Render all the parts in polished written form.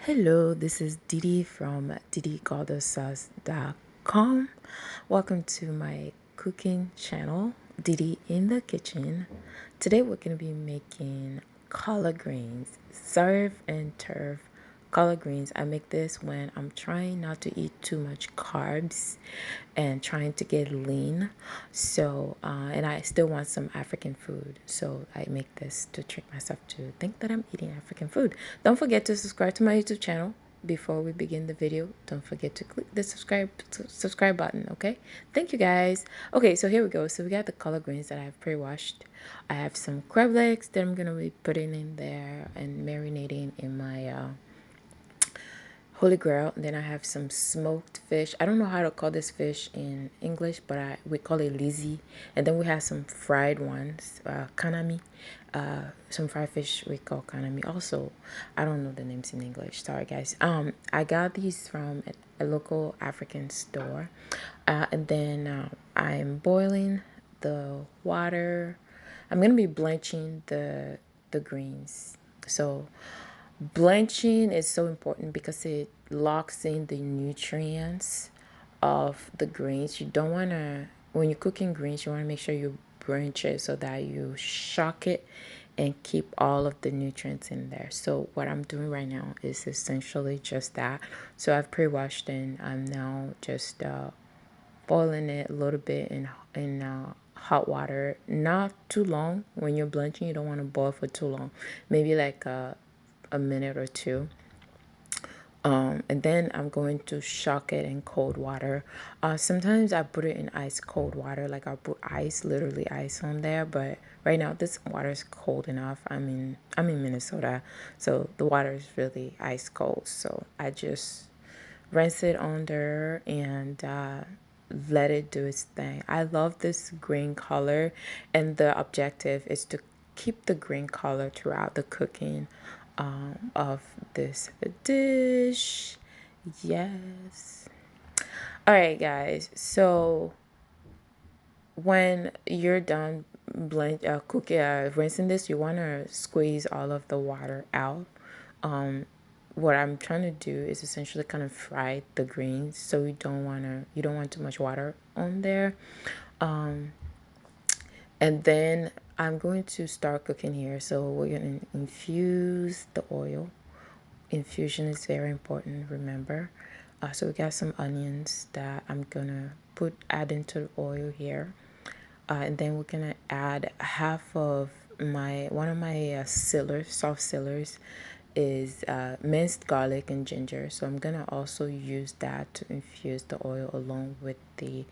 Hello, this is Didi from didicaldosauce.com. Welcome to my cooking channel, Didi in the Kitchen. Today we're going to be making collard greens, serve and turf collard greens. I make this when I'm trying not to eat too much carbs and trying to get lean. And I still want some African food. So I make this to trick myself to think that I'm eating African food. Don't forget to subscribe to my YouTube channel. Before we begin the video, don't forget to click the subscribe button, okay? Thank you guys. Okay, so here we go. So we got the collard greens that I've pre-washed. I have some crab legs that I'm gonna be putting in there and marinating in my Holy Grail. And then I have some smoked fish. I don't know how to call this fish in English, but we call it lizzie. And then we have some fried ones, kanami. Some fried fish we call kanami. Also, I don't know the names in English. Sorry, guys. I got these from a local African store, and then I'm boiling the water. I'm gonna be blanching the greens. So blanching is so important because it locks in the nutrients of the greens. You don't want to, when you're cooking greens, you want to make sure you blanch it so that you shock it and keep all of the nutrients in there. So what I'm doing right now is essentially just that. So I've pre-washed and I'm now just boiling it a little bit in hot water, not too long. When you're blanching, you don't want to boil for too long, maybe like a minute or two. And then I'm going to shock it in cold water. Sometimes I put it in ice cold water, like I'll put ice, literally ice on there. But right now this water is cold enough. I'm in Minnesota, so the water is really ice cold. So I just rinse it under and let it do its thing. I love this green color, and the objective is to keep the green color throughout the cooking of this dish. Yes. All right, guys. So when you're done rinsing this, you want to squeeze all of the water out. What I'm trying to do is essentially kind of fry the greens, so you don't want too much water on there. And then I'm going to start cooking here. So we're going to infuse the oil. Infusion is very important, remember. So we got some onions that I'm gonna add into the oil here. And then we're gonna add half of one of my soft cellars is minced garlic and ginger. So I'm gonna also use that to infuse the oil along with the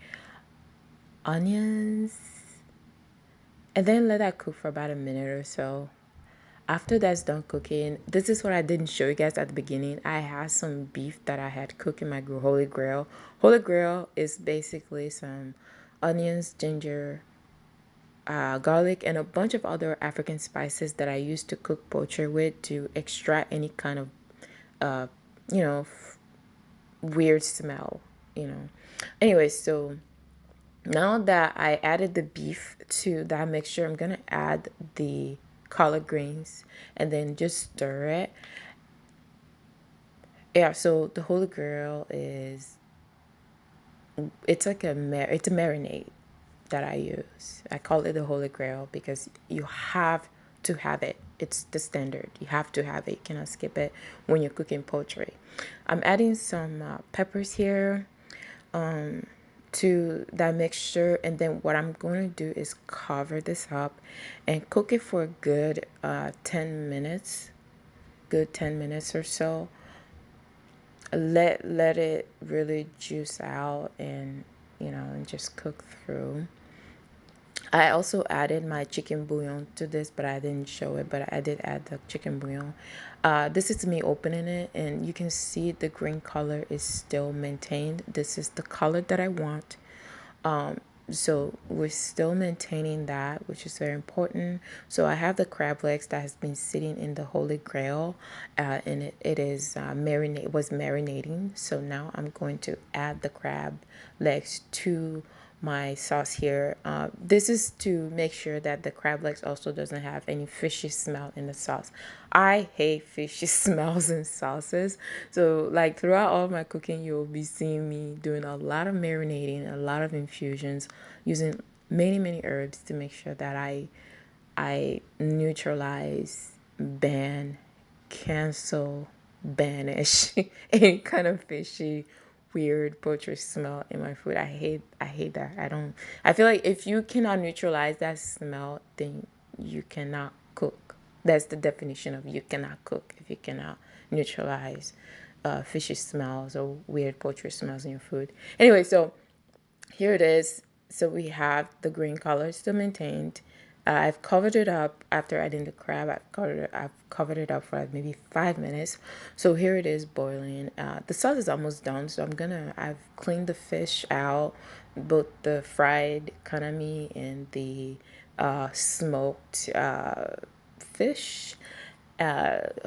onions, and then let that cook for about a minute or so. After that's done cooking, this is what I didn't show you guys at the beginning. I had some beef that I had cooked in my Holy Grail. Holy Grail is basically some onions, ginger, garlic, and a bunch of other African spices that I use to cook poultry with to extract any kind of, uh, you know, weird smell, you know. Anyway, so now that I added the beef to that mixture, I'm going to add the collard greens and then just stir it. Yeah, so the Holy Grail is, it's like it's a marinade that I use. I call it the Holy Grail because you have to have it. It's the standard. You have to have it. You cannot skip it when you're cooking poultry. I'm adding some peppers here to that mixture, and then what I'm going to do is cover this up and cook it for a good 10 minutes, good 10 minutes or so. Let it really juice out and and just cook through. I also added my chicken bouillon to this, but I didn't show it, but I did add the chicken bouillon. This is me opening it, and you can see the green color is still maintained. This is the color that I want. So we're still maintaining that, which is very important. So I have the crab legs that has been sitting in the Holy Grail, and it is was marinating. So now I'm going to add the crab legs to my sauce here. This is to make sure that the crab legs also doesn't have any fishy smell in the sauce. I hate fishy smells in sauces. So like throughout all of my cooking, you'll be seeing me doing a lot of marinating, a lot of infusions, using many herbs to make sure that I neutralize, ban, cancel, banish any kind of fishy, weird poultry smell in my food. I hate that. I feel like if you cannot neutralize that smell, then you cannot cook. That's the definition of you cannot cook if you cannot neutralize fishy smells or weird poultry smells in your food. Anyway, so here it is. So we have the green color still maintained. I've covered it up after adding the crab. I've covered it up for like maybe 5 minutes. So here it is boiling. The sauce is almost done. So I've cleaned the fish out, both the fried kanami and the smoked fish,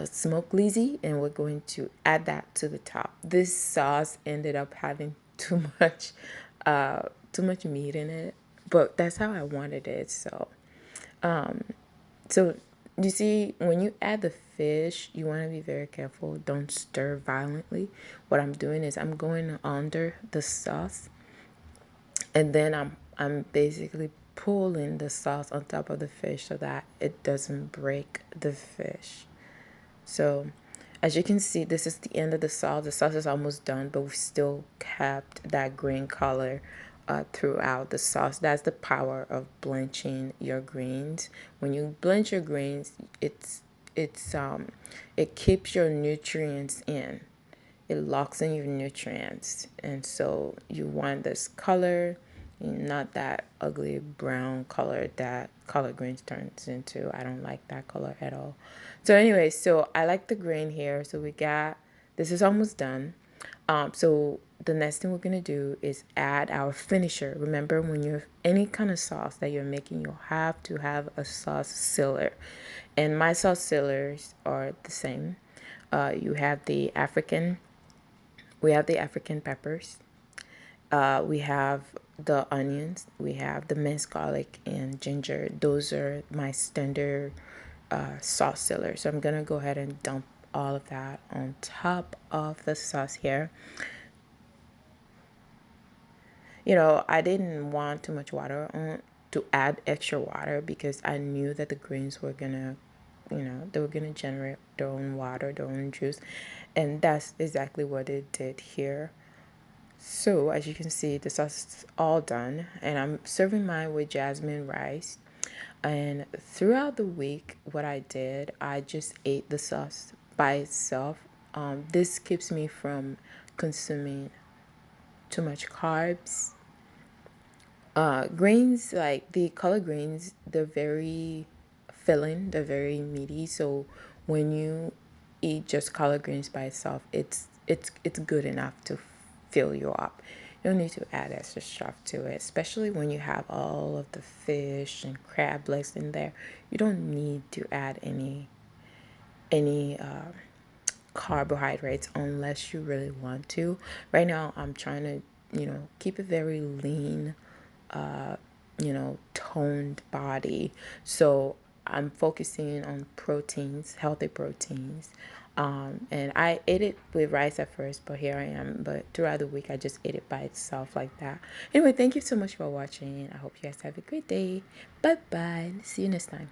smoked lizzie, and we're going to add that to the top. This sauce ended up having too much meat in it, but that's how I wanted it. So you see, when you add the fish, you want to be very careful. Don't stir violently. What I'm doing is I'm going under the sauce, and then I'm basically pulling the sauce on top of the fish so that it doesn't break the fish. So as you can see, this is the end of the sauce. The sauce is almost done, but we still kept that green color throughout the sauce. That's the power of blanching your greens. When you blanch your greens, it keeps your nutrients in. It locks in your nutrients, and so you want this color, not that ugly brown color that collard greens turns into. I don't like that color at all. So anyway, so I like the green here. So we got, this is almost done. So the next thing we're gonna do is add our finisher. Remember, when you're any kind of sauce that you're making, you'll have to have a sauce sealer, and my sauce sealers are the same. You have the African, we have the African peppers. We have the onions. We have the minced garlic and ginger. Those are my standard sauce sealer. So I'm going to go ahead and dump all of that on top of the sauce here. I didn't want too much water on to add extra water because I knew that the greens were gonna, they were gonna generate their own water, their own juice, and that's exactly what it did here. So as you can see, the sauce is all done, and I'm serving mine with jasmine rice. And throughout the week, what I did, I just ate the sauce by itself. This keeps me from consuming too much carbs. Grains, like the color greens, they're very filling, they're very meaty. So when you eat just collard greens by itself, it's good enough to fill you up. You don't need to add extra stuff to it, especially when you have all of the fish and crab legs in there. You don't need to add any carbohydrates unless you really want to. Right now, I'm trying to, keep it very lean, toned body. So I'm focusing on proteins, healthy proteins. And I ate it with rice at first, but here I am. But throughout the week, I just ate it by itself like that. Anyway, thank you so much for watching. I hope you guys have a great day. Bye bye. See you next time.